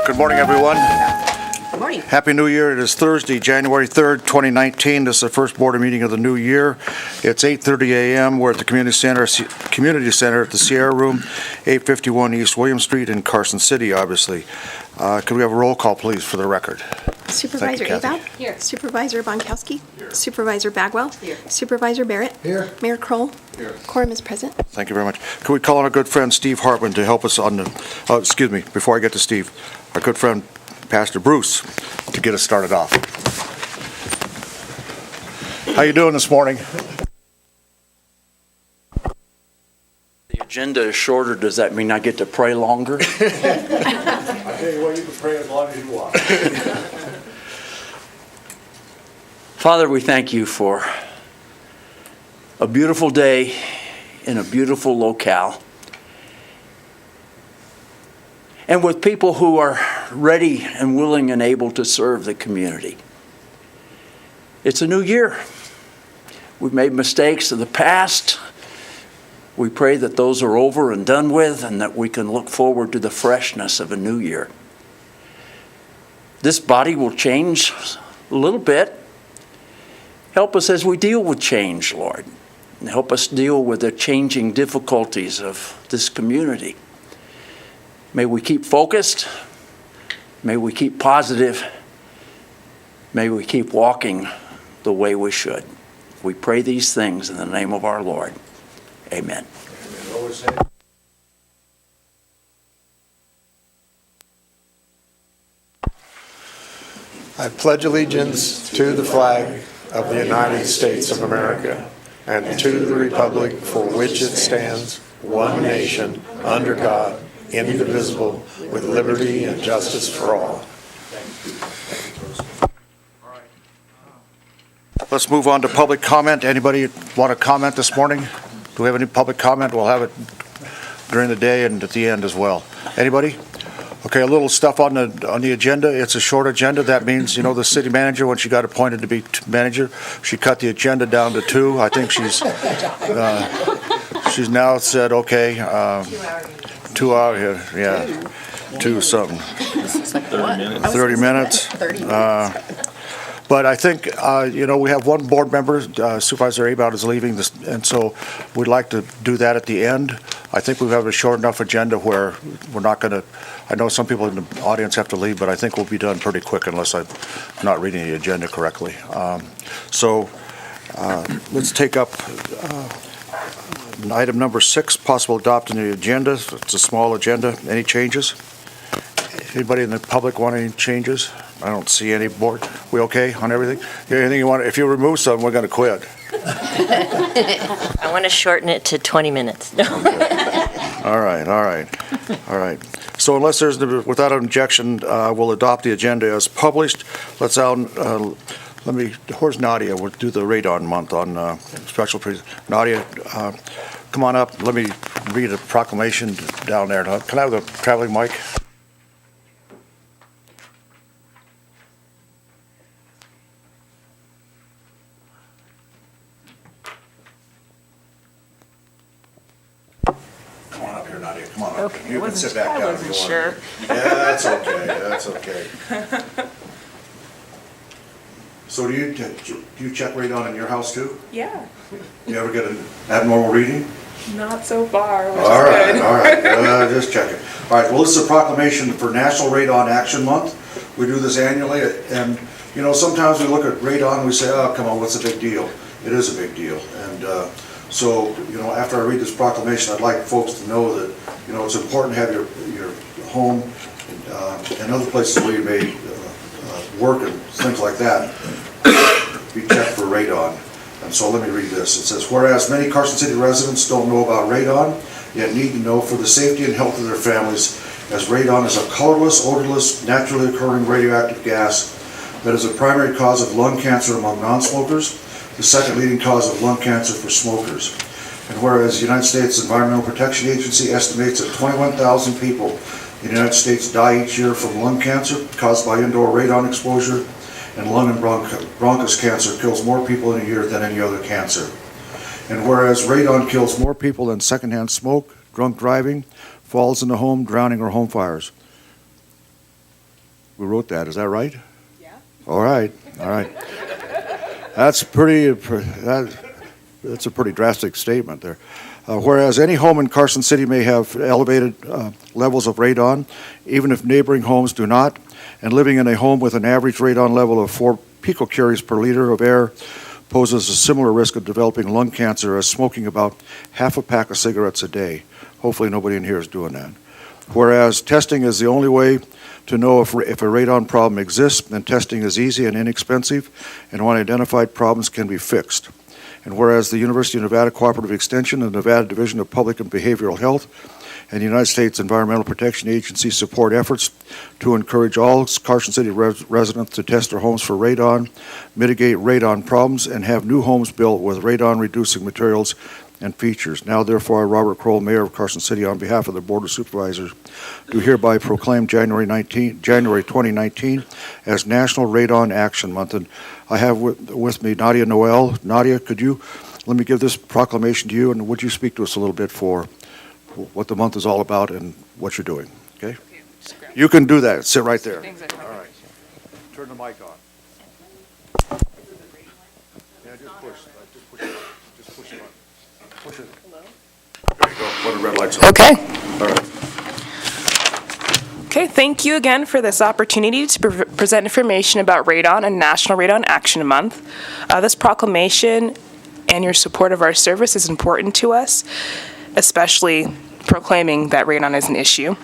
Good morning, everyone. Good morning. Happy New Year. It is Thursday, January 3rd, 2019. This is the first board meeting of the new year. It's 8:30 a.m. We're at the Community Center at the Sierra Room, 851 East William Street in Carson City, obviously. Could we have a roll call, please, for the record? Supervisor Abab? Here. Supervisor Bonkowski? Here. Supervisor Bagwell? Here. Supervisor Barrett? Here. Mayor Kroll? Here. Quorum is present. Thank you very much. Could we call on our good friend Steve Hartman to help us on the, before I get to Steve, our good friend Pastor Bruce to get us started off. How you doing this morning? The agenda is shorter. Does that mean I get to pray longer? I tell you what, you can pray as long as you want. Father, we thank you for a beautiful day in a beautiful locale. And with people who are ready and willing and able to serve the community. It's a new year. We've made mistakes in the past. We pray that those are over and done with and that we can look forward to the freshness of a new year. This body will change a little bit. Help us as we deal with change, Lord. And help us deal with the changing difficulties of this community. May we keep focused. May we keep positive. May we keep walking the way we should. We pray these things in the name of our Lord. Amen. I pledge allegiance to the flag of the United States of America and to the republic for which it stands, one nation, under God, indivisible, with liberty and justice for all. Let's move on to public comment. Anybody want to comment this morning? Do we have any public comment? We'll have it during the day and at the end as well. Anybody? Okay, a little stuff on the agenda. It's a short agenda. That means, the city manager, when she got appointed to be manager, she cut the agenda down to 2. I think she's now said, okay, 2 hours here. Yeah, 2 something. 30 minutes. 30 minutes. But I think, we have one board member, Supervisor Abad is leaving, and so we'd like to do that at the end. I think we have a short enough agenda where we're not going to, I know some people in the audience have to leave, but I think we'll be done pretty quick unless I'm not reading the agenda correctly. Let's take up item number 6, possible adopting the agenda. It's a small agenda. Any changes? Anybody in the public want any changes? I don't see any. Board. We okay on everything? Anything you want? If you remove something, we're going to quit. I want to shorten it to 20 minutes. No. All right. So unless without an objection, we'll adopt the agenda as published. Where's Nadia? We'll do the radon month on special. Nadia, come on up. Let me read a proclamation down there. Can I have the traveling mic? Come on up. Okay, You can sit back down. I wasn't sure. Yeah, that's okay. So do you check radon in your house too? Yeah, You ever get an abnormal reading? not so far, which All is right, good. just checking. All right, well, this is a proclamation for National Radon Action Month. We do this annually, and sometimes we look at radon and we say, oh, come on, what's the big deal? It is a big deal, and so, after I read this proclamation, I'd like folks to know that, it's important to have your home and other places where you may work and things like that be checked for radon. And so let me read this. It says, whereas many Carson City residents don't know about radon, yet need to know for the safety and health of their families, as radon is a colorless, odorless, naturally occurring radioactive gas that is a primary cause of lung cancer among non-smokers, the second leading cause of lung cancer for smokers. And whereas the United States Environmental Protection Agency estimates that 21,000 people in the United States die each year from lung cancer caused by indoor radon exposure, and lung and bronchus cancer kills more people in a year than any other cancer. And whereas radon kills more people than secondhand smoke, drunk driving, falls in the home, drowning, or home fires. who wrote that. Is that right? Yeah. All right. That's a pretty drastic statement there. Whereas any home in Carson City may have elevated levels of radon, even if neighboring homes do not, and living in a home with an average radon level of 4 picocuries per liter of air poses a similar risk of developing lung cancer as smoking about half a pack of cigarettes a day. Hopefully nobody in here is doing that. Whereas testing is the only way to know if a radon problem exists, and testing is easy and inexpensive, and when identified problems can be fixed. And whereas the University of Nevada Cooperative Extension and the Nevada Division of Public and Behavioral Health and the United States Environmental Protection Agency support efforts to encourage all Carson City residents to test their homes for radon, mitigate radon problems, and have new homes built with radon-reducing materials and features. Now, therefore, I, Robert Kroll, Mayor of Carson City, on behalf of the Board of Supervisors, do hereby proclaim January 2019 as National Radon Action Month. And I have with me Nadia Noel. Nadia, let me give this proclamation to you, and would you speak to us a little bit for what the month is all about and what you're doing, okay? You can do that. Sit right there. All right. Turn the mic on. Yeah, just push it. Push it on. Push it. There you go. When the red light's on. Okay. All right. Okay, thank you again for this opportunity to present information about radon and National Radon Action Month. This proclamation and your support of our service is important to us, especially proclaiming that radon is an issue.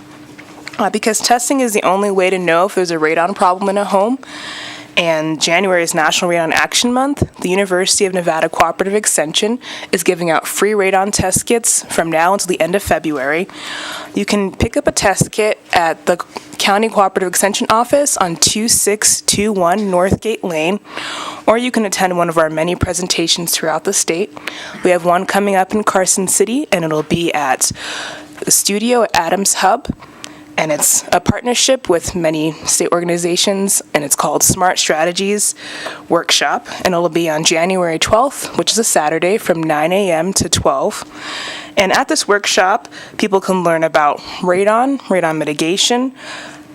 Because testing is the only way to know if there's a radon problem in a home. And January is National Radon Action Month. The University of Nevada Cooperative Extension is giving out free radon test kits from now until the end of February. You can pick up a test kit at the County Cooperative Extension Office on 2621 Northgate Lane, or you can attend one of our many presentations throughout the state. We have one coming up in Carson City, and it'll be at the studio at Adams Hub. And it's a partnership with many state organizations, and it's called Smart Strategies Workshop, and it'll be on January 12th, which is a Saturday, from 9 a.m. to 12. And at this workshop, people can learn about radon mitigation,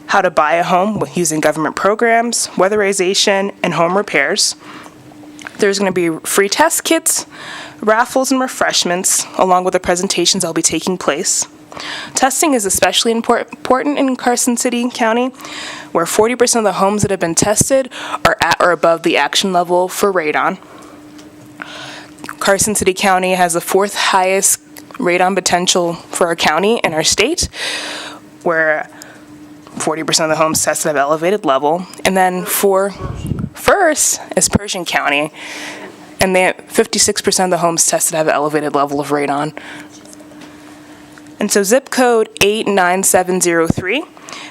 how to buy a home using government programs, weatherization, and home repairs. There's going to be free test kits, raffles, and refreshments, along with the presentations that will be taking place. Testing is especially important in Carson City County, where 40% of the homes that have been tested are at or above the action level for radon. Carson City County has the 4th highest radon potential for our county and our state, where 40% of the homes tested have elevated level. And then for first is Pershing County, and 56% of the homes tested have an elevated level of radon. And so zip code 89703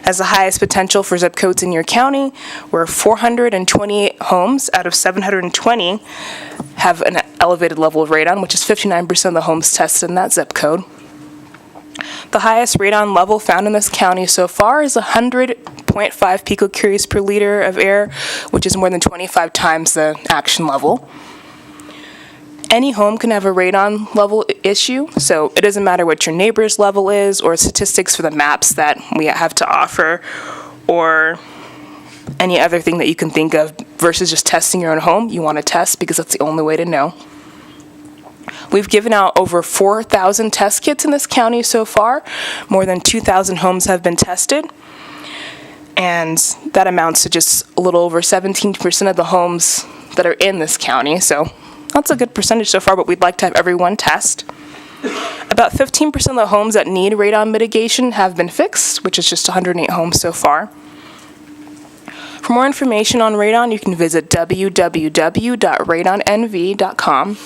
has the highest potential for zip codes in your county, where 428 homes out of 720 have an elevated level of radon, which is 59% of the homes tested in that zip code. The highest radon level found in this county so far is 100.5 picocuries per liter of air, which is more than 25 times the action level. Any home can have a radon level issue, so it doesn't matter what your neighbor's level is or statistics for the maps that we have to offer or any other thing that you can think of versus just testing your own home. You want to test because that's the only way to know. We've given out over 4,000 test kits in this county so far. More than 2,000 homes have been tested, and that amounts to just a little over 17% of the homes that are in this county, so that's a good percentage so far, but we'd like to have everyone test. About 15% of the homes that need radon mitigation have been fixed, which is just 108 homes so far. For more information on radon, you can visit www.radonnv.com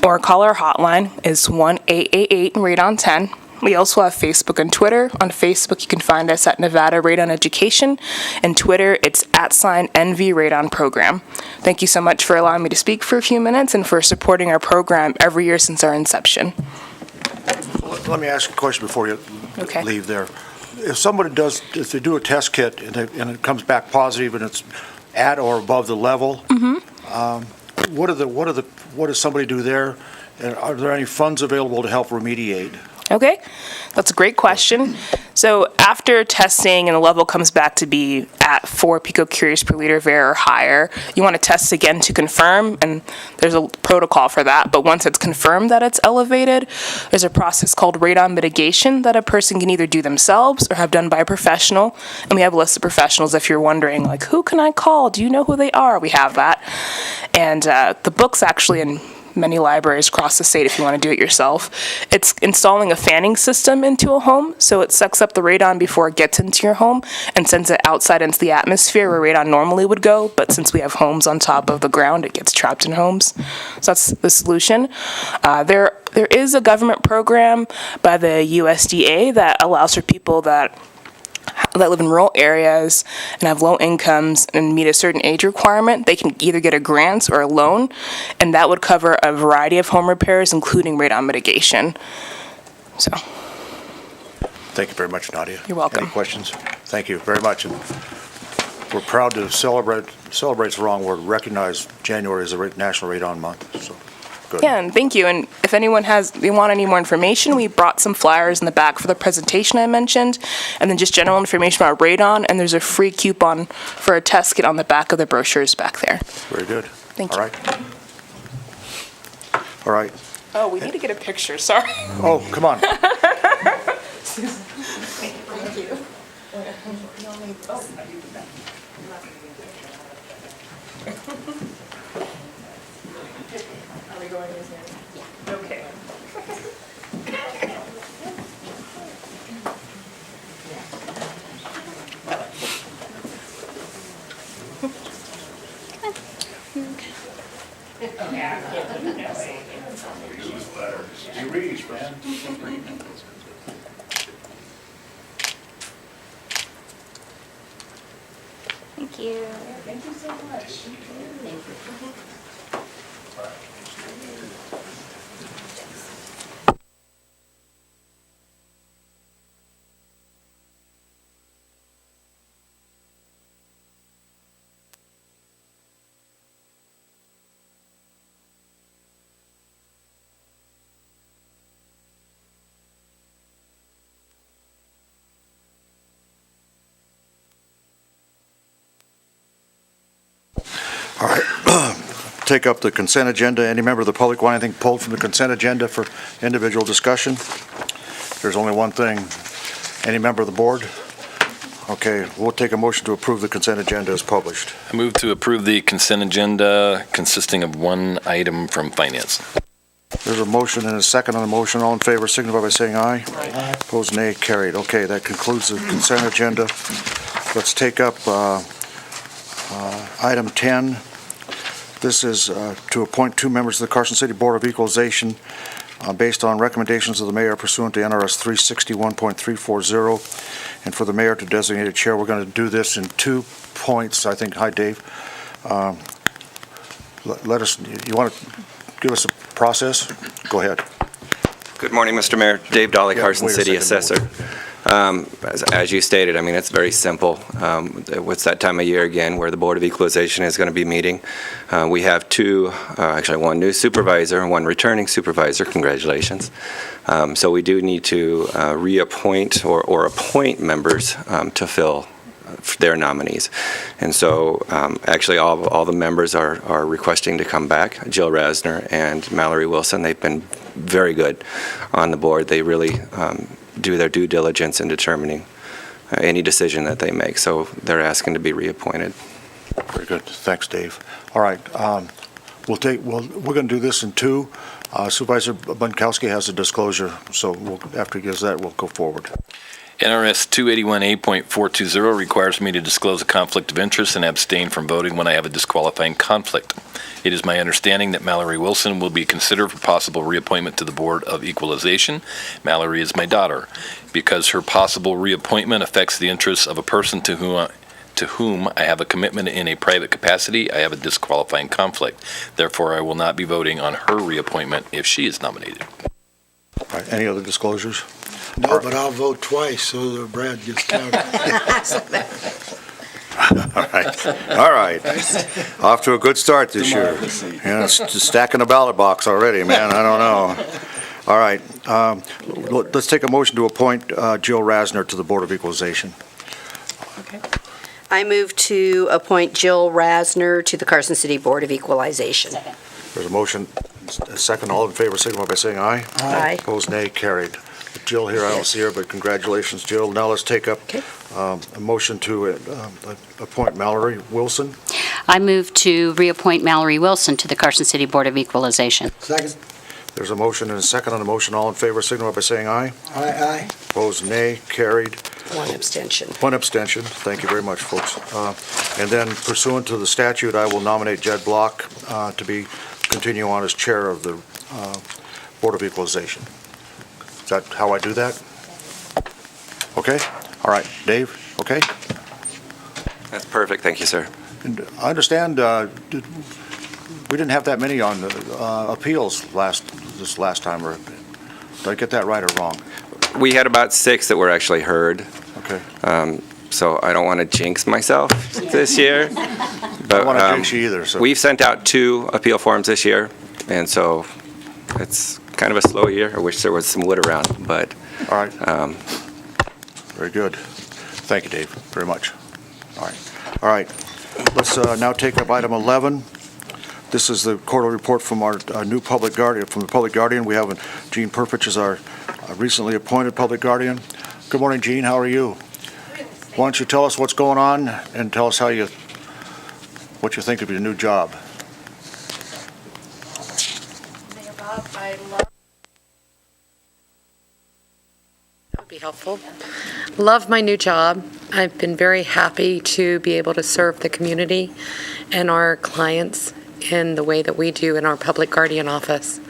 or call our hotline. It's 1-888-RADON-10. We also have Facebook and Twitter. On Facebook, you can find us at Nevada Radon Education, and Twitter, it's @NV Radon Program. Thank you so much for allowing me to speak for a few minutes and for supporting our program every year since our inception. Let me ask you a question before you leave there. If they do a test kit and it comes back positive and it's at or above the level, what does somebody do there? And are there any funds available to help remediate? Okay, that's a great question. So after testing and the level comes back to be at 4 picocuries per liter of air or higher, you want to test again to confirm, and there's a protocol for that. But once it's confirmed that it's elevated, there's a process called radon mitigation that a person can either do themselves or have done by a professional. And we have a list of professionals if you're wondering, like, who can I call? Do you know who they are? We have that. And the book's actually in many libraries across the state if you want to do it yourself. It's installing a fanning system into a home, so it sucks up the radon before it gets into your home and sends it outside into the atmosphere where radon normally would go, but since we have homes on top of the ground, it gets trapped in homes. So that's the solution. There is a government program by the USDA that allows for people that live in rural areas and have low incomes and meet a certain age requirement. They can either get a grant or a loan, and that would cover a variety of home repairs, including radon mitigation. So, Thank you very much, Nadia. You're welcome. Any questions? Thank you very much. And we're proud to celebrate's the wrong word, recognize January as a National Radon Month. So, good. yeah, and thank you. And if anyone they want any more information, we brought some flyers in the back for the presentation I mentioned, and then just general information about radon, and there's a free coupon for a test kit on the back of the brochures back there. Very good. Thank you. All right. All right. Oh, we need to get a picture, sorry. Oh, come on. Are we going this way? Yeah. Okay. Thank you. Thank you so much. All right. Take up the consent agenda. Any member of the public want anything pulled from the consent agenda for individual discussion? There's only one thing. Any member of the board? Okay, we'll take a motion to approve the consent agenda as published. I move to approve the consent agenda consisting of one item from finance. There's a motion and a second on the motion. All in favor signify by saying aye. Aye. Opposed, nay. Carried. Okay, that concludes the consent agenda. Let's take up item 10. This is to appoint 2 members of the Carson City Board of Equalization based on recommendations of the mayor pursuant to NRS 361.340, and for the mayor to designate a chair. We're going to do this in 2 points, I think. Hi, Dave. You want to give us a process? Go ahead. Good morning, Mr. Mayor. Dave Dolly, Carson wait a City second. Assessor. As you stated, I mean, it's very simple. It's that time of year again where the Board of Equalization is going to be meeting. We have one new supervisor and 1 returning supervisor. Congratulations. So we do need to reappoint or appoint members to fill their nominees. And so actually all the members are requesting to come back. Jill Rasner and Mallory Wilson, they've been very good on the board. They really do their due diligence in determining any decision that they make. So they're asking to be reappointed. Very good. Thanks, Dave. All right. We're going to do this in 2. Supervisor Bunkowski has a disclosure, so after he gives that, we'll go forward. NRS 281A.420 requires me to disclose a conflict of interest and abstain from voting when I have a disqualifying conflict. It is my understanding that Mallory Wilson will be considered for possible reappointment to the Board of Equalization. Mallory is my daughter. Because her possible reappointment affects the interests of a person to whom I have a commitment in a private capacity, I have a disqualifying conflict. Therefore, I will not be voting on her reappointment if she is nominated. All right. Any other disclosures? No, but I'll vote twice so that Brad gets counted. All right. Off to a good start this year. Stacking the ballot box already, man. I don't know. All right. Let's take a motion to appoint Jill Rasner to the Board of Equalization. I move to appoint Jill Rasner to the Carson City Board of Equalization. There's a motion, a second. All in favor, signify by saying aye. Aye. Opposed, nay. Carried. Jill here, I don't see her, but congratulations, Jill. Now let's take up a motion to appoint Mallory Wilson. I move to reappoint Mallory Wilson to the Carson City Board of Equalization. Second. There's a motion and a second on the motion. All in favor, signify by saying aye. Aye. Opposed, nay. Carried. One abstention. One abstention. Thank you very much, folks. And then pursuant to the statute, I will nominate Jed Block to continue on as chair of the Board of Equalization. Is that how I do that? Okay? All right. Dave, okay? That's perfect. Thank you, sir. And I understand we didn't have that many on appeals this last time, or did I get that right or wrong? We had about 6 that were actually heard. Okay. So I don't want to jinx myself this year. But I don't want to jinx you either. So. We've sent out 2 appeal forms this year, and so it's kind of a slow year. I wish there was some wood around, but. All right. Very good. Thank you, Dave, very much. All right. All right. Let's now take up item 11. This is the quarterly report from our new public guardian. From the public guardian, we have Gene Perpich as our recently appointed public guardian. Good morning, Gene. How are you? Why don't you tell us what's going on and tell us what you think of your new job? That would be helpful. Love my new job. I've been very happy to be able to serve the community and our clients in the way that we do in our public guardian office.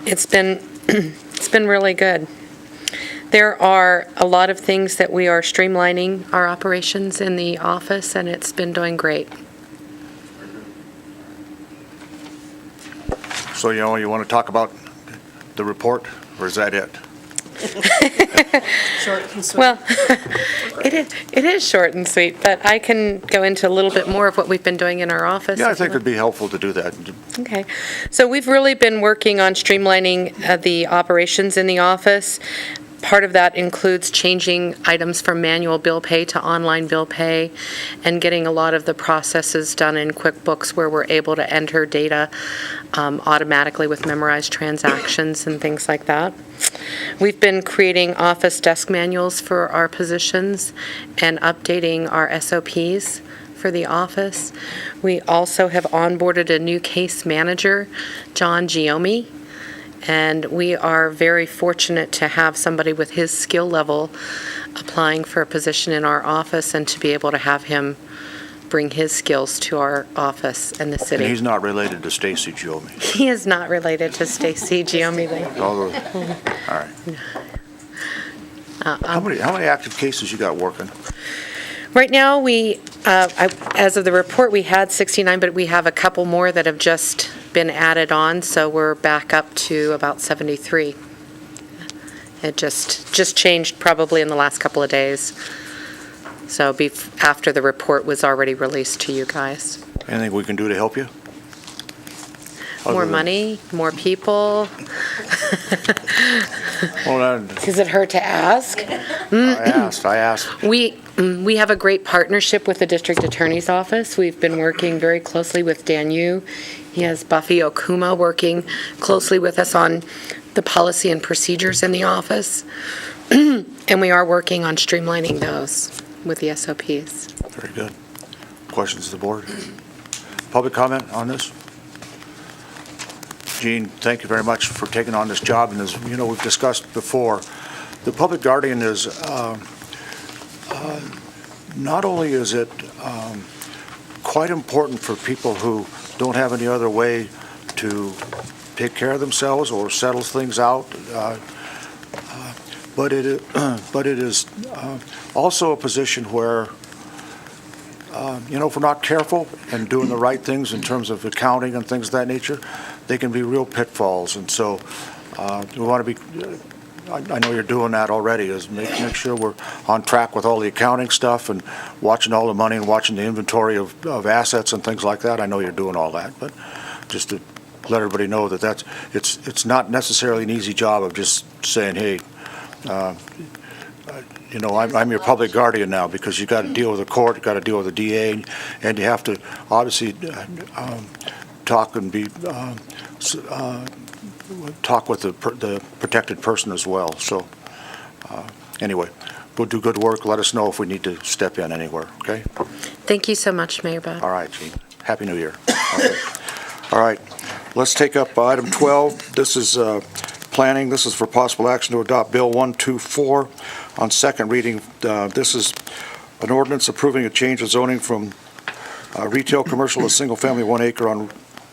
It's been really good. There are a lot of things that we are streamlining our operations in the office, and it's been doing great. So, you want to talk about the report, or is that it? Short and sweet. Well, it is short and sweet, but I can go into a little bit more of what we've been doing in our office. Yeah, I think it'd be helpful to do that. Okay. So we've really been working on streamlining the operations in the office. Part of that includes changing items from manual bill pay to online bill pay and getting a lot of the processes done in QuickBooks where we're able to enter data automatically with memorized transactions and things like that. We've been creating office desk manuals for our positions and updating our SOPs for the office. We also have onboarded a new case manager, John Giomi, and we are very fortunate to have somebody with his skill level applying for a position in our office and to be able to have him bring his skills to our office in the city. And he's not related to Stacy Giomi. He is not related to Stacy Giomi. All right. How many active cases you got working? Right now, as of the report, we had 69, but we have a couple more that have just been added on, so we're back up to about 73. It just changed probably in the last couple of days. So after the report was already released to you guys. Anything we can do to help you? More money, more people. Well, Does it hurt to ask? I asked. We have a great partnership with the District Attorney's Office. We've been working very closely with Dan Yu. He has Buffy Okuma working closely with us on the policy and procedures in the office. And we are working on streamlining those with the SOPs. Very good. Questions of the board? Public comment on this? Gene, thank you very much for taking on this job. And as you know, we've discussed before, the public guardian is not only is it quite important for people who don't have any other way to take care of themselves or settle things out, but it is also a position where, if we're not careful and doing the right things in terms of accounting and things of that nature, they can be real pitfalls. And so we want to be, I know you're doing that already, is make sure we're on track with all the accounting stuff and watching all the money and watching the inventory of assets and things like that. I know you're doing all that, but just to let everybody know that it's not necessarily an easy job of just saying, hey, I'm your public guardian now, because you got to deal with the court, you got to deal with the DA, and you have to obviously talk and talk with the protected person as well. So anyway, we'll do good work. Let us know if we need to step in anywhere, okay? Thank you so much, Mayor Bud. All right, Gene. Happy New Year. Okay. All right, let's take up item 12. This is planning. This is for possible action to adopt Bill 124 on second reading. This is an ordinance approving a change of zoning from retail commercial to single-family 1 acre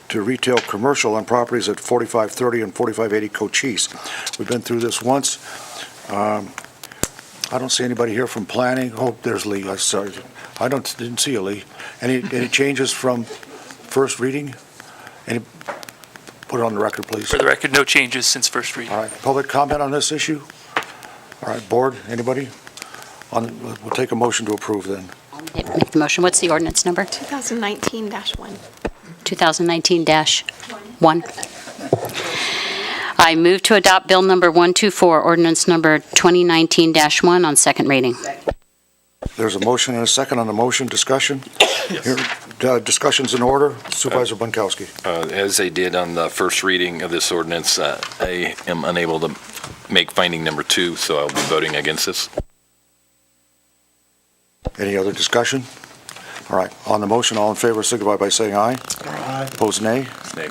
to retail commercial on properties at 4530 and 4580 Cochise. We've been through this once. I don't see anybody here from planning. Oh, there's Lee. Sorry. Didn't see you, Lee. Any changes from first reading? Put it on the record, please. For the record, no changes since first reading. All right, public comment on this issue? All right, board, anybody? We'll take a motion to approve then. Make the motion. What's the ordinance number? 2019-1. 2019-1. I move to adopt Bill number 124, ordinance number 2019-1 on second reading. There's a motion and a second on the motion. Discussion? Here, discussion's in order. Supervisor Bunkowski. As I did on the first reading of this ordinance, I am unable to make finding number 2, so I'll be voting against this. Any other discussion? All right, on the motion, all in favor signify by saying aye. Aye. Opposed, nay? Nay.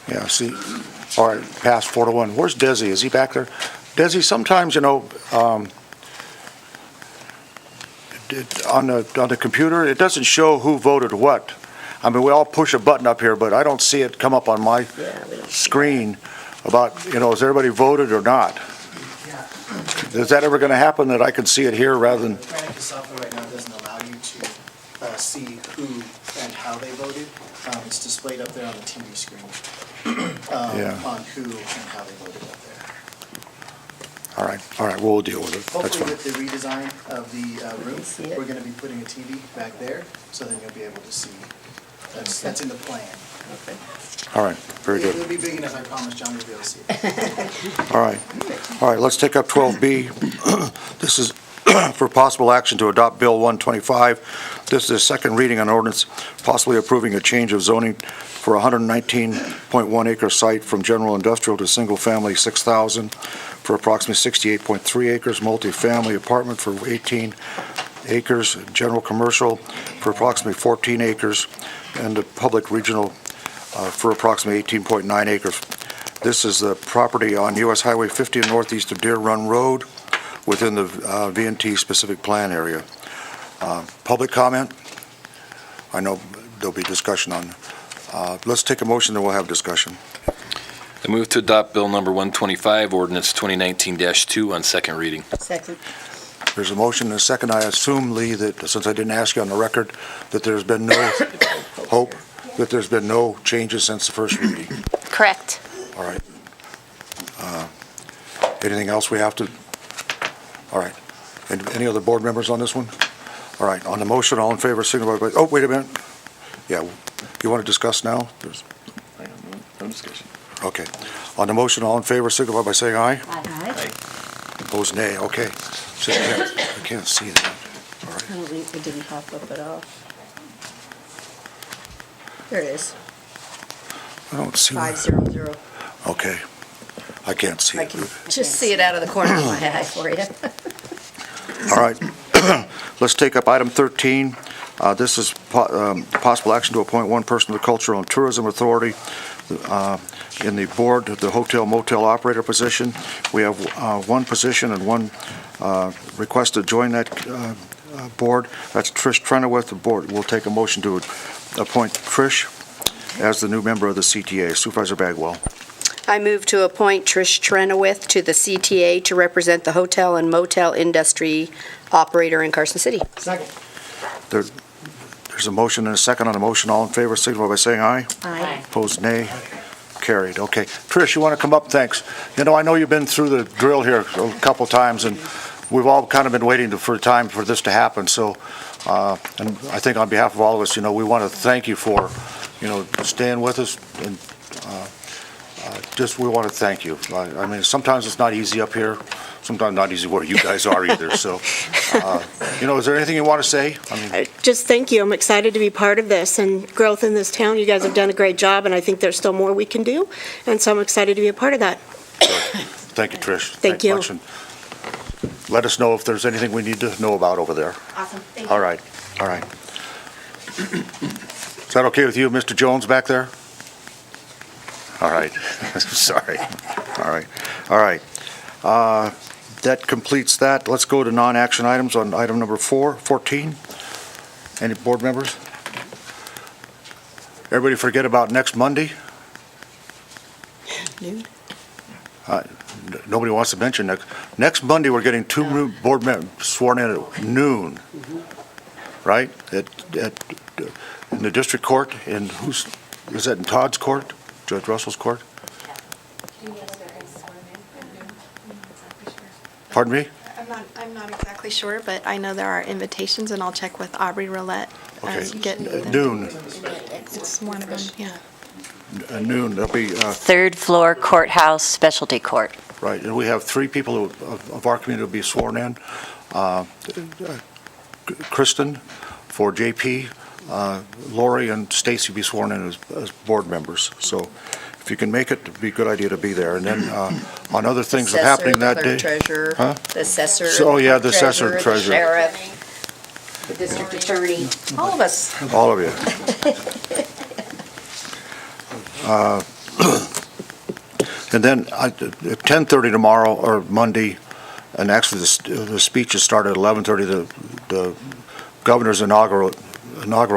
Yeah, see, all right, passed 4-1. Where's Desi? Is he back there? Desi, sometimes, on the computer, it doesn't show who voted what. I mean, we all push a button up here, but I don't see it come up on my screen about, has everybody voted or not? Is that ever going to happen that I can see it here rather than? The software right now doesn't allow you to see who and how they voted. It's displayed up there on the TV screen on who and how they voted up there. All right, we'll deal with it. That's Hopefully fine. with the redesign of the room, we're going to be putting a TV back there, so then you'll be able to see. That's in the plan. All right, very good. It'll be big enough, I promise John will be able to see it. All right, let's take up 12B. This is for possible action to adopt Bill 125. This is a second reading on ordinance possibly approving a change of zoning for a 119.1 acre site from general industrial to single-family 6,000 for approximately 68.3 acres, multi-family apartment for 18 acres, general commercial for approximately 14 acres, and a public regional for approximately 18.9 acres. This is the property on U.S. Highway 50 northeast of Deer Run Road within the V&T specific plan area. Public comment? I know there'll be discussion on. Let's take a motion, then we'll have discussion. I move to adopt Bill number 125, ordinance 2019-2 on second reading. Second. There's a motion and a second. I assume, Lee, that since I didn't ask you on the record, that there's been no hope, that there's been no changes since the first reading. Correct. All right. Anything else we have to? All right. Any other board members on this one? All right. On the motion, all in favor, signify by. Oh, wait a minute. Yeah. You want to discuss now? No discussion. Okay. On the motion, all in favor, signify by saying aye. Aye. Opposed, nay. Okay. So I can't see that. All right. I don't think it didn't pop up at all. There it is. I don't see. 500. Okay. I can't see I it. can just see it out of the corner of my eye for you. All right. Let's take up item 13. This is possible action to appoint one person to the Cultural and Tourism Authority in the board, the hotel motel operator position. We have one position and one request to join that board. That's Trish Trenoweth. The board will take a motion to appoint Trish as the new member of the CTA. Supervisor Bagwell. I move to appoint Trish Trenoweth to the CTA to represent the hotel and motel industry operator in Carson City. Second. There's a motion and a second on the motion. All in favor, signify by saying aye. Aye. Opposed, nay. Carried. Okay. Trish, you want to come up? Thanks. I know you've been through the drill here a couple times, and we've all kind of been waiting for time for this to happen. So, and I think on behalf of all of us, we want to thank you for staying with us, and we want to thank you. I mean, sometimes it's not easy up here, sometimes not easy where you guys are either, so, is there anything you want to say? I mean, Just thank you. I'm excited to be part of this and growth in this town. You guys have done a great job, and I think there's still more we can do, and so I'm excited to be a part of that. thank you, Trish. Thank you. Much, and let us know if there's anything we need to know about over there. Awesome. Thank All right, all right. Is that okay with you, Mr. Jones, back there? All right, sorry. All right. That completes that. Let's go to non-action items on item number 14. Any board members? Everybody forget about next Monday? Noon. Nobody wants to mention next Monday, we're getting two new board members sworn in at noon, right? In the district court, is that in Todd's court? Judge Russell's court? Pardon me? I'm not exactly sure, but I know there are invitations, and I'll check with Aubrey Roulette. Okay, noon. It's one of them, yeah. Noon, there'll be, Third floor courthouse, specialty court. right, and we have three people of our community will be sworn in. Kristen for JP, Lori and Stacy will be sworn in as board members. So if you can make it, it'd be a good idea to be there. And then on other things that are happening that day. Treasurer, Huh? the assessor. Oh, yeah, the assessor, the treasurer. sheriff, the district attorney, all of us. All of you. And then at 10:30 tomorrow, or Monday, and actually the speeches start at 11:30, the governor's inaugural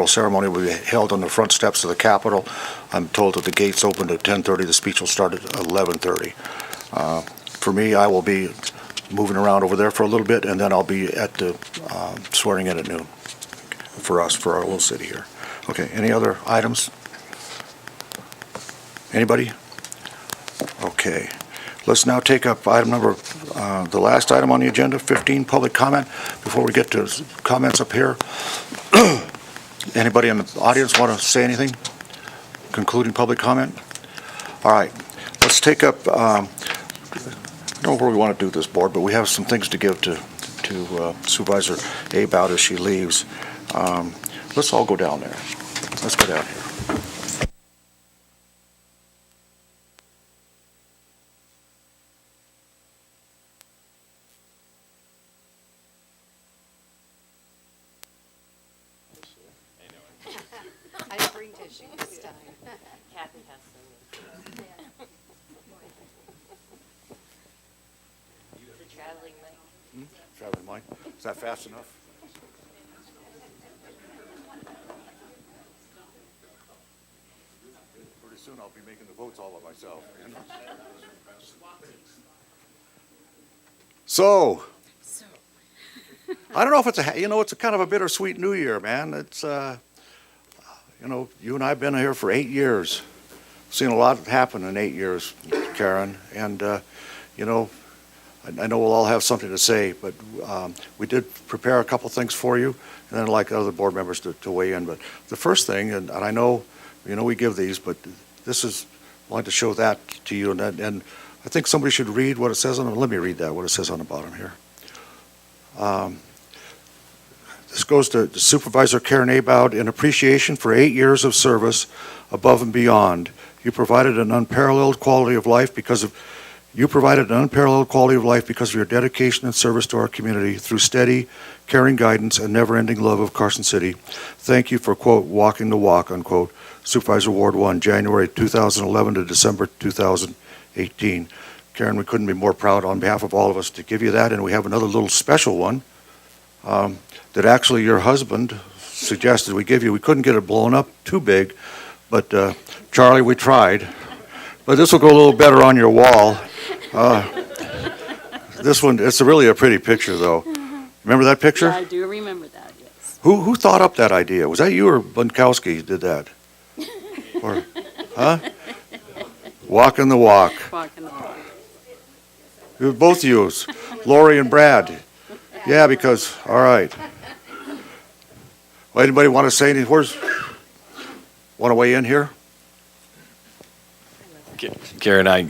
ceremony will be held on the front steps of the Capitol. I'm told that the gates opened at 10:30, the speech will start at 11:30. For me, I will be moving around over there for a little bit, and then I'll be at the swearing in at noon for us, for our little city here. Okay, any other items? Anybody? Okay. Let's now take up item number, the last item on the agenda, 15, public comment. Before we get to comments up here, anybody in the audience want to say anything? Concluding public comment? All right. Let's take up, I don't know where we want to do this, board, but we have some things to give to Supervisor About as she leaves. Let's all go down there. Let's go down here. I didn't bring tissue this time. Kathy has some. The traveling mic. Traveling mic. Is that fast enough? Pretty soon I'll be making the votes all by myself. So, I don't know if it's it's a kind of a bittersweet New Year, man. It's, you and I have been here for 8 years. Seen a lot happen in 8 years, Karen, and, I know we'll all have something to say, but we did prepare a couple things for you, and then I'd like other board members to weigh in. But the first thing, and I know, we give these, but this is, I wanted to show that to you, and I think somebody should read what it says on it. Let me read that, what it says on the bottom here. This goes to Supervisor Karen About. In appreciation for 8 years of service above and beyond, you provided an unparalleled quality of life because of your dedication and service to our community through steady, caring guidance and never-ending love of Carson City. Thank you for, quote, walking the walk, unquote. Supervisor Ward 1, January 2011 to December 2018. Karen, we couldn't be more proud on behalf of all of us to give you that, and we have another little special one that actually your husband suggested we give you. We couldn't get it blown up too big, but Charlie, we tried. But this will go a little better on your wall. This one, it's really a pretty picture, though. Remember that picture? Yeah, I do remember that, yes. Who thought up that idea? Was that you or Bunkowski did that? Or, huh? Walking the walk. Walking the walk. It was both of you, Lori and Brad. Yeah, because, all right. Well, anybody want to say anything? Want to weigh in here? Karen, I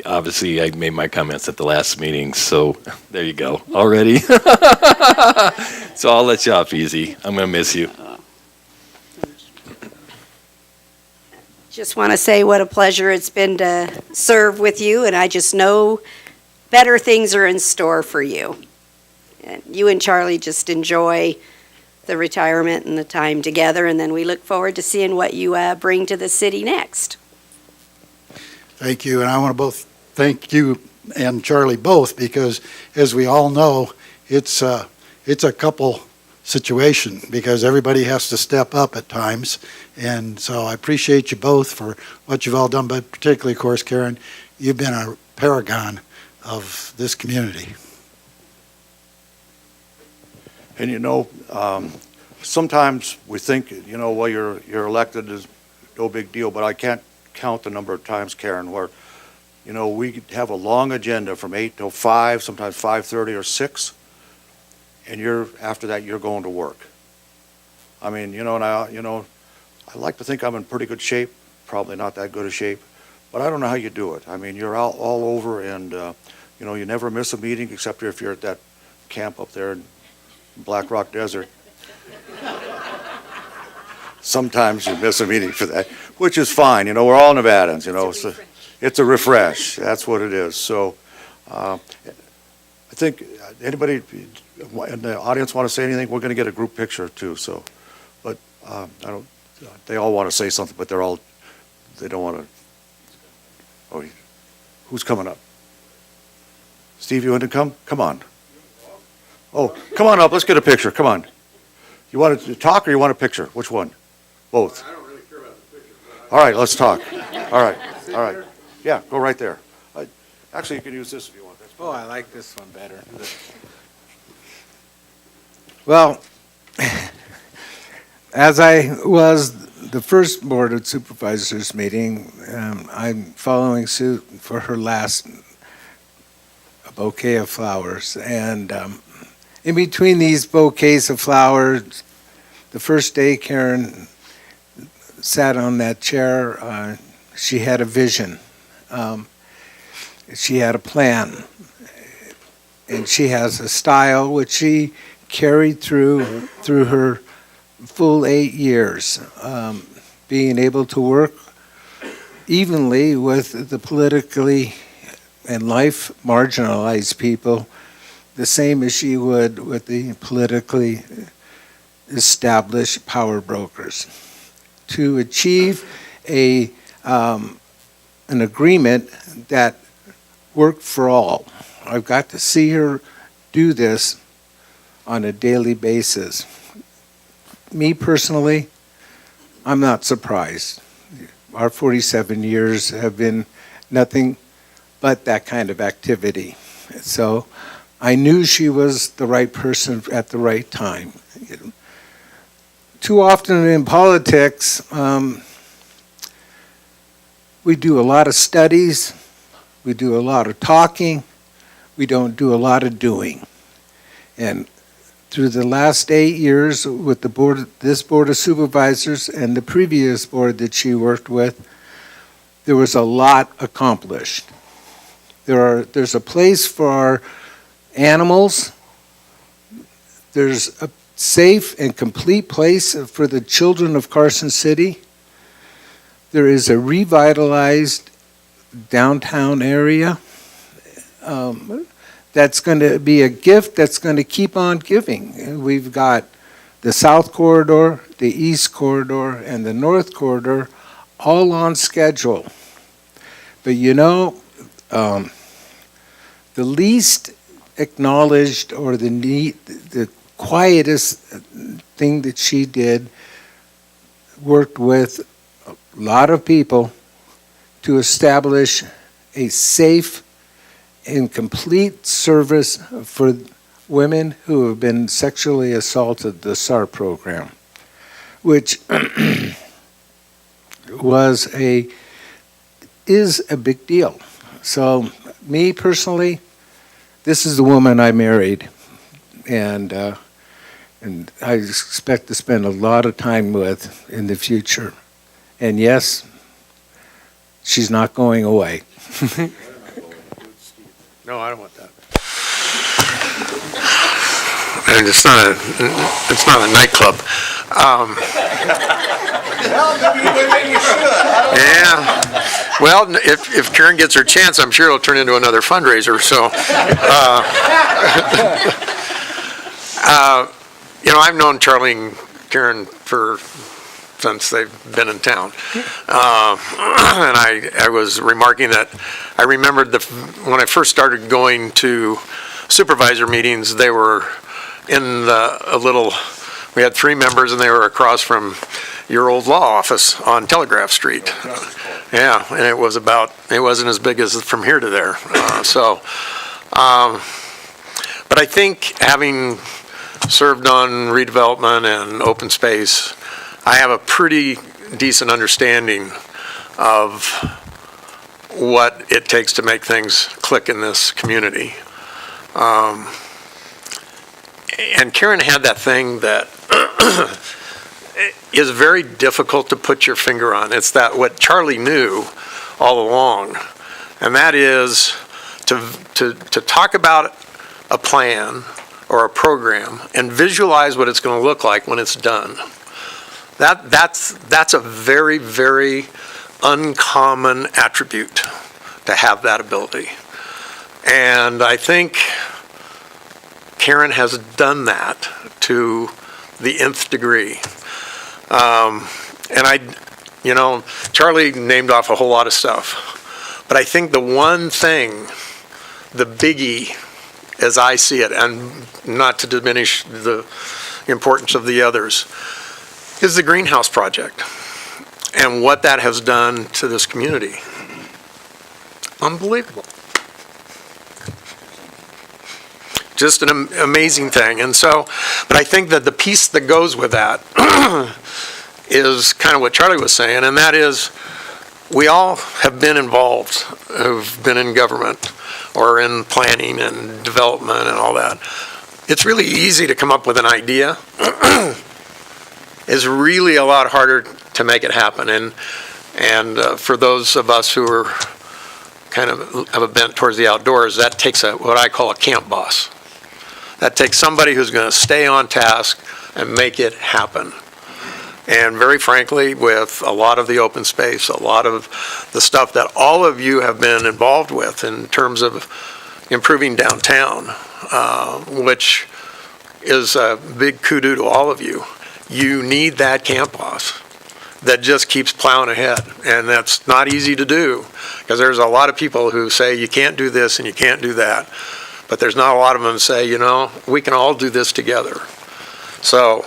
made my comments at the last meeting, so there you go, already. So I'll let you off easy. I'm going to miss you. Just want to say what a pleasure it's been to serve with you, and I just know better things are in store for you. And you and Charlie just enjoy the retirement and the time together, and then we look forward to seeing what you bring to the city next. Thank you, and I want to both thank you and Charlie both, because as we all know, it's a couple situation, because everybody has to step up at times. And so I appreciate you both for what you've all done, but particularly, of course, Karen, you've been a paragon of this community. And sometimes we think, well, you're elected is no big deal, but I can't count the number of times, Karen, where, we have a long agenda from 8 till 5, sometimes 5:30 or 6, and after that, you're going to work. I mean, I like to think I'm in pretty good shape, probably not that good a shape, but I don't know how you do it. I mean, you're out all over, and, you never miss a meeting except if you're at that camp up there in Black Rock Desert. Sometimes you miss a meeting for that, which is fine. We're all Nevadans, it's a refresh. That's what it is. So I think anybody in the audience want to say anything? We're going to get a group picture too. So, but they all want to say something, but they don't want to. Oh, who's coming up? Steve, you want to come? Come on. Oh, come on up. Let's get a picture. Come on. You want to talk or you want a picture? Which one? Both. I don't really care about the picture. All right, let's talk. All right. Yeah, go right there. Actually, you can use this if you want. Oh, I like this one better. Well, as I was the first Board of Supervisors meeting, I'm following suit for her last bouquet of flowers. And in between these bouquets of flowers, the first day Karen sat on that chair, she had a vision. She had a plan. And she has a style which she carried through her full 8 years, being able to work evenly with the politically and life marginalized people, the same as she would with the politically established power brokers, to achieve an agreement that worked for all. I've got to see her do this on a daily basis. Me personally, I'm not surprised. Our 47 years have been nothing but that kind of activity. So I knew she was the right person at the right time. Too often in politics, we do a lot of studies, we do a lot of talking, we don't do a lot of doing. And through the last 8 years with this Board of Supervisors and the previous board that she worked with, there was a lot accomplished. There's a place for our animals. There's a safe and complete place for the children of Carson City. There is a revitalized downtown area that's going to be a gift that's going to keep on giving. We've got the South Corridor, the East Corridor, and the North Corridor all on schedule. But the least acknowledged or the quietest thing that she did, worked with a lot of people to establish a safe and complete service for women who have been sexually assaulted, the SAR program, which is a big deal. So me personally, this is the woman I married, and I expect to spend a lot of time with in the future. And yes, she's not going away. No, I don't want that. And it's not a nightclub. Yeah. Well, if Karen gets her chance, I'm sure it'll turn into another fundraiser. So, I've known Charlie and Karen since they've been in town. And I was remarking that I remembered when I first started going to supervisor meetings, they were in we had 3 members and they were across from your old law office on Telegraph Street. Yeah, and it wasn't as big as from here to there. But I think having served on redevelopment and open space, I have a pretty decent understanding of what it takes to make things click in this community. And Karen had that thing that is very difficult to put your finger on. It's that what Charlie knew all along, and that is to talk about a plan or a program and visualize what it's going to look like when it's done. That's a very, very uncommon attribute to have that ability. And I think Karen has done that to the nth degree. And Charlie named off a whole lot of stuff. But I think the one thing, the biggie, as I see it, and not to diminish the importance of the others, is the greenhouse project and what that has done to this community. Unbelievable. Just an amazing thing. And so, but I think that the piece that goes with that is kind of what Charlie was saying, and that is we all have been involved, who've been in government or in planning and development and all that. It's really easy to come up with an idea. It's really a lot harder to make it happen. And for those of us who are kind of have a bent towards the outdoors, that takes what I call a camp boss. That takes somebody who's going to stay on task and make it happen. And very frankly, with a lot of the open space, a lot of the stuff that all of you have been involved with in terms of improving downtown, which is a big kudos to all of you. You need that camp boss that just keeps plowing ahead. And that's not easy to do, because there's a lot of people who say you can't do this and you can't do that. But there's not a lot of them who say, we can all do this together. So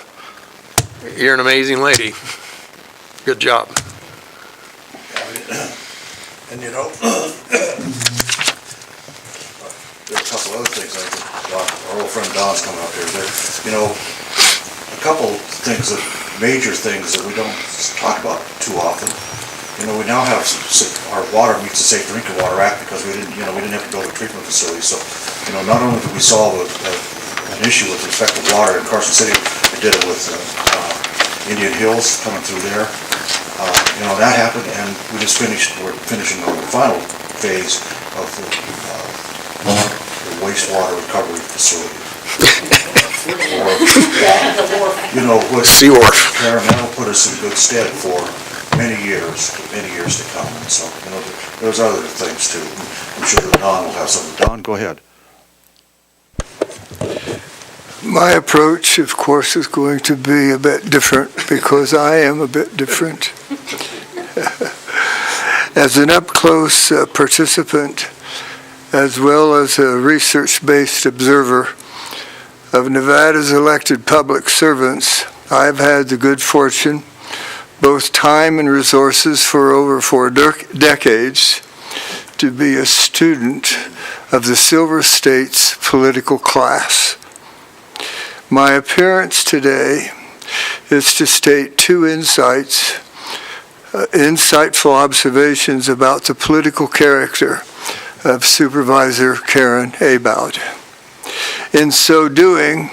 you're an amazing lady. Good job. And there's a couple other things I think our old friend Don's coming up here. A couple things, major things that we don't talk about too often. We now have our water meets the Safe Drinking Water Act because we didn't have to build a treatment facility. So, not only did we solve an issue with respect to water in Carson City, we did it with Indian Hills coming through there. That happened, and we're finishing the final phase of the wastewater recovery facility. Seawharf. Karen, that'll put us in good stead for many years to come. And so, there's other things too. I'm sure that Don will have something. Don, go ahead. My approach, of course, is going to be a bit different because I am a bit different. As an up-close participant, as well as a research-based observer of Nevada's elected public servants, I've had the good fortune, both time and resources for over 4 decades, to be a student of the Silver State's political class. My appearance today is to state 2 insightful observations about the political character of Supervisor Karen Abowd. In so doing,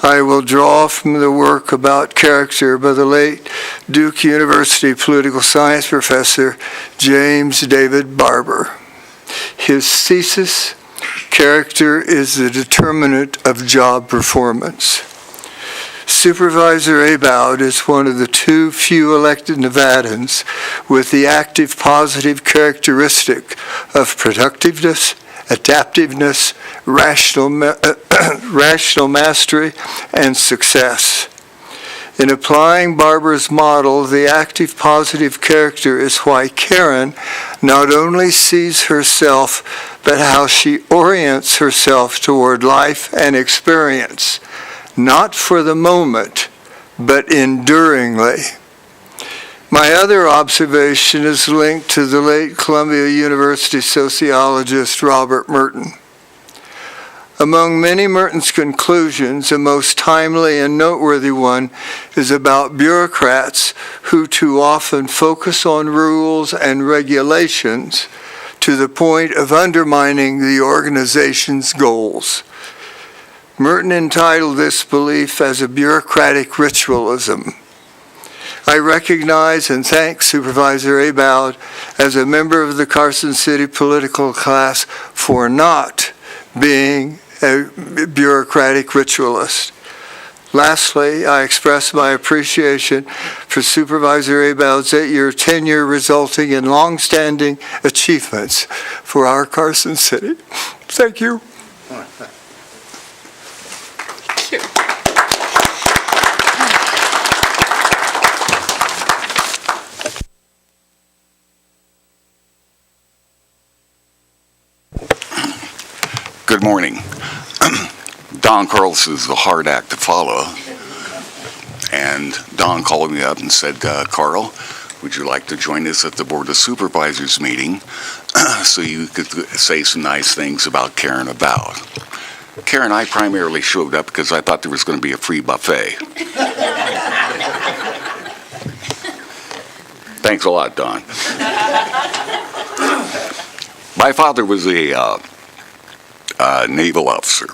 I will draw from the work about character by the late Duke University political science professor James David Barber. His thesis, "Character is the determinant of job performance." Supervisor Abowd is one of the too few elected Nevadans with the active positive characteristic of productiveness, adaptiveness, rational mastery, and success. In applying Barber's model, the active positive character is why Karen not only sees herself, but how she orients herself toward life and experience, not for the moment, but enduringly. My other observation is linked to the late Columbia University sociologist Robert Merton. Among many Merton's conclusions, a most timely and noteworthy one is about bureaucrats who too often focus on rules and regulations to the point of undermining the organization's goals. Merton entitled this belief as a bureaucratic ritualism. I recognize and thank Supervisor Abowd as a member of the Carson City political class for not being a bureaucratic ritualist. Lastly, I express my appreciation for Supervisor Abowd's 8-year tenure resulting in long-standing achievements for our Carson City. Thank you. Good morning. Don Carlson is a hard act to follow. And Don called me up and said, Carl, would you like to join us at the Board of Supervisors meeting so you could say some nice things about Karen Abowd? Karen, I primarily showed up because I thought there was going to be a free buffet. Thanks a lot, Don. My father was a naval officer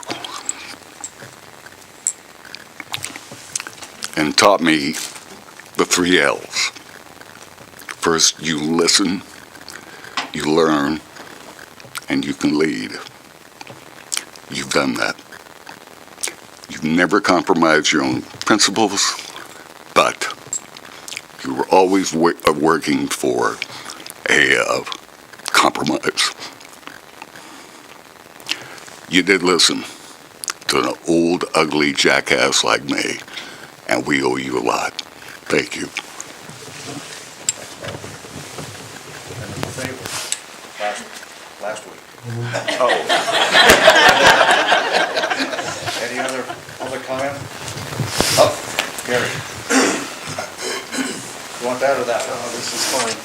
and taught me the 3 L's. First, you listen, you learn, and you can lead. You've done that. You've never compromised your own principles, but you were always working for a compromise. You did listen to an old, ugly jackass like me, and we owe you a lot. Thank you. Last week. Oh. Any other public comment? Oh, Gary. You want that or that? Oh, this is fine.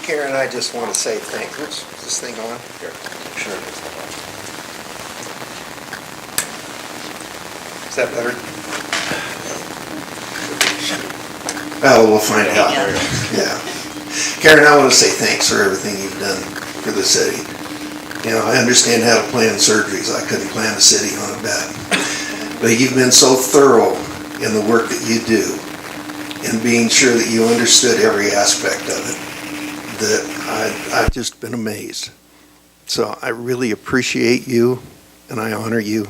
Karen, I just want to say thanks. Is this thing on? Here. Sure. Is that better? Well, we'll find out. Yeah. Karen, I want to say thanks for everything you've done for the city. You know, I understand how to plan surgeries. I couldn't plan a city on a bed. But you've been so thorough in the work that you do and being sure that you understood every aspect of it that I've just been amazed. So I really appreciate you and I honor you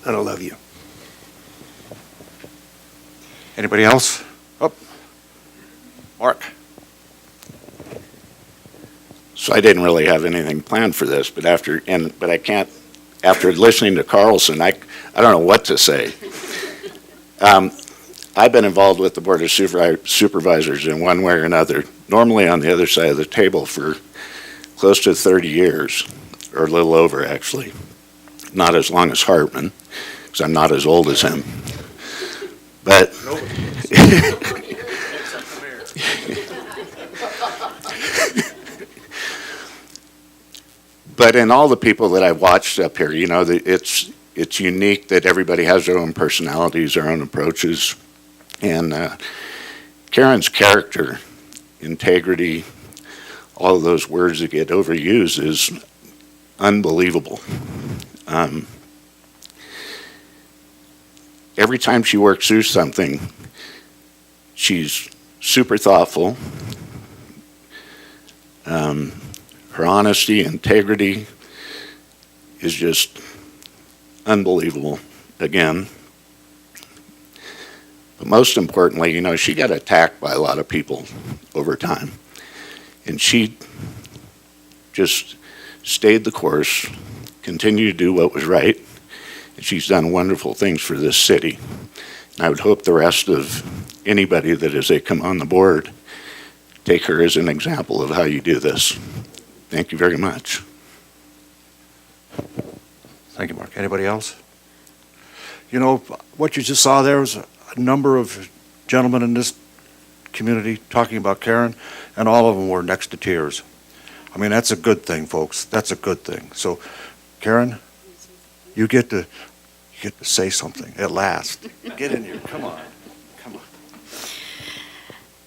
and I love you. Anybody else? Oh, Mark. So I didn't really have anything planned for this, but after listening to Carlson, I don't know what to say. I've been involved with the Board of Supervisors in one way or another, normally on the other side of the table for close to 30 years, or a little over actually. Not as long as Hartman, because I'm not as old as him. But but in all the people that I've watched up here, you know, it's unique that everybody has their own personalities, their own approaches, and Karen's character, integrity, all of those words that get overused is every time she works through something, she's super thoughtful. Her honesty, integrity is just unbelievable, again. But most importantly, you know, she got attacked by a lot of people over time. And she just stayed the course, continued to do what was right, and she's done wonderful things for this city. And I would hope the rest of anybody that as they come on the board take her as an example of how you do this. Thank you very much. Thank you, Mark. Anybody else? You know, what you just saw there was a number of gentlemen in this community talking about Karen, and all of them were next to tears. I mean, that's a good thing, folks. That's a good thing. So, Karen, you get to say something at last. Get in here. Come on. Come on.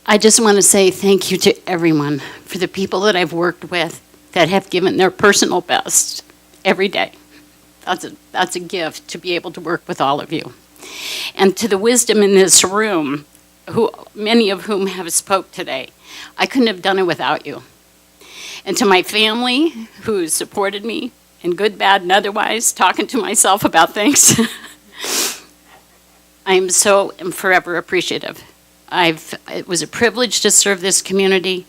I just want to say thank you to everyone, for the people that I've worked with that have given their personal best every day. That's a gift to be able to work with all of you. And to the wisdom in this room, many of whom have spoke today, I couldn't have done it without you. And to my family who supported me in good, bad, and otherwise, talking to myself about things, I am forever appreciative. It was a privilege to serve this community.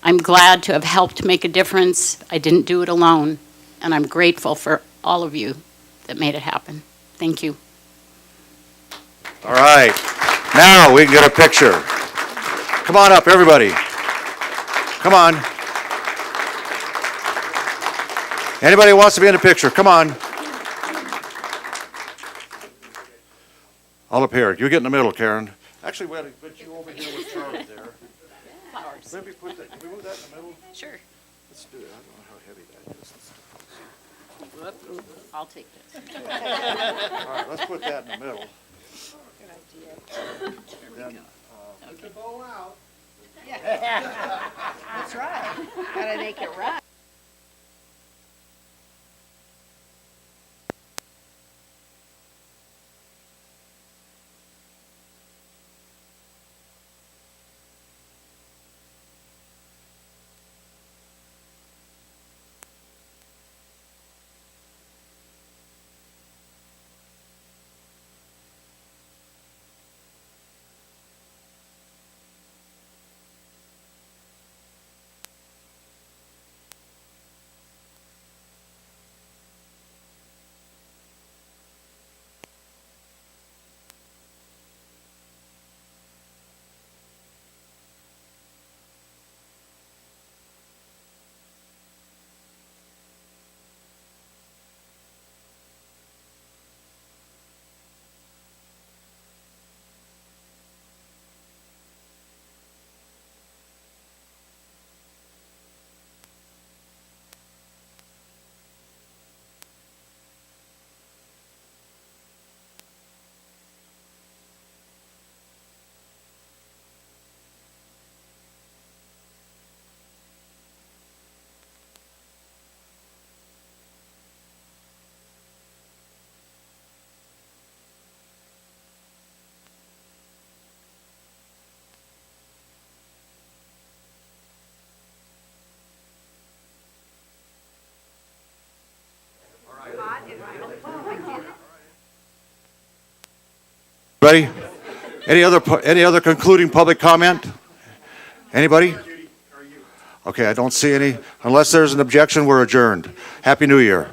I'm glad to have helped make a difference. I didn't do it alone, and I'm grateful for all of you that made it happen. Thank you. All right. Now we can get a picture. Come on up, everybody. Come on. Anybody who wants to be in the picture, come on. All up here. You get in the middle, Karen. Actually, we had to put you over here with Charlie there. Flowers. Maybe put that, can we move that in the middle? Sure. Let's do it. I don't know how heavy that is. I'll take this. All right, let's put that in the middle. Good idea. Then, Put the bow out. That's right. Gotta make it right. Ready? Any other concluding public comment? Anybody? Okay, I don't see any. Unless there's an objection, we're adjourned. Happy New Year.